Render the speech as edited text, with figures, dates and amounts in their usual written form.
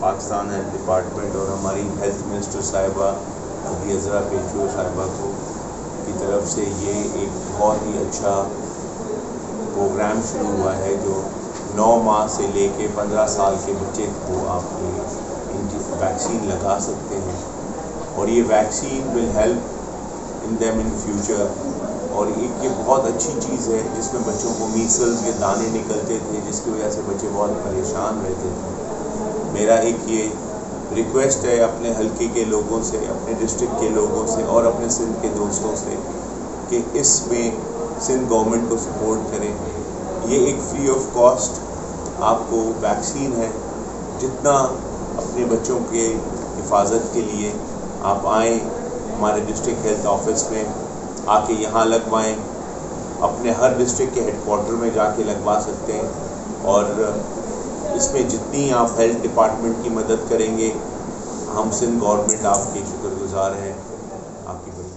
Pakistan health department और हमारी health minister साहिबा अभी अज़रा पेशवा साहिबा को की तरफ से ये एक बहुत ही अच्छा प्रोग्राम शुरू हुआ है जो 9 माह से लेके 15 साल के बच्चे को आप इनकी वैक्सीन लगा सकते हैं और ये vaccine will help in them in future. और एक ये बहुत अच्छी चीज़ है जिसमें बच्चों को मीसल्स के दाने निकलते थे जिसकी वजह से बच्चे बहुत परेशान रहते थे। मेरा एक ये रिक्वेस्ट है अपने हल्के के लोगों से, अपने डिस्ट्रिक्ट के लोगों से और अपने सिंध के दोस्तों से कि इसमें सिंध गवर्नमेंट को सपोर्ट करें। ये एक फ्री ऑफ कॉस्ट आपको वैक्सीन है, जितना अपने बच्चों के हिफाजत के लिए आप आएँ हमारे डिस्ट्रिक्ट हेल्थ ऑफिस में आके यहाँ लगवाएं, अपने हर डिस्ट्रिक्ट के हेडक्वार्टर में जाके लगवा सकते हैं और इसमें जितनी आप हेल्थ डिपार्टमेंट की मदद करेंगे हम सिंध गवर्नमेंट आपके शुक्रगुजार हैं। आपकी बड़ी